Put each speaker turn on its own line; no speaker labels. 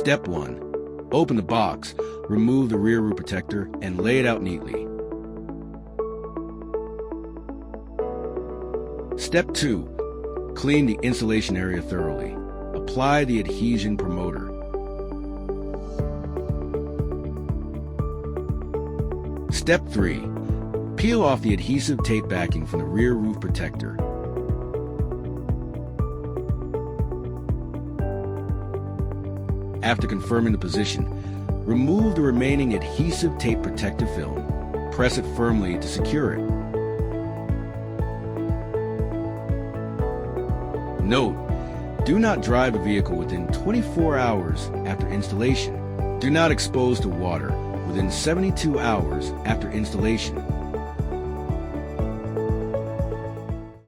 Step 1. Open the box, remove the rear roof protector, and lay it out neatly. Step 2. Clean the installation area thoroughly. Apply the adhesion promoter. Step 3. Peel off the adhesive tape backing from the rear roof protector. After confirming the position, remove the remaining adhesive tape protective film. Press it firmly to secure it. Note: do not drive a vehicle within 24 hours after installation. Do not expose to water within 72 hours after installation.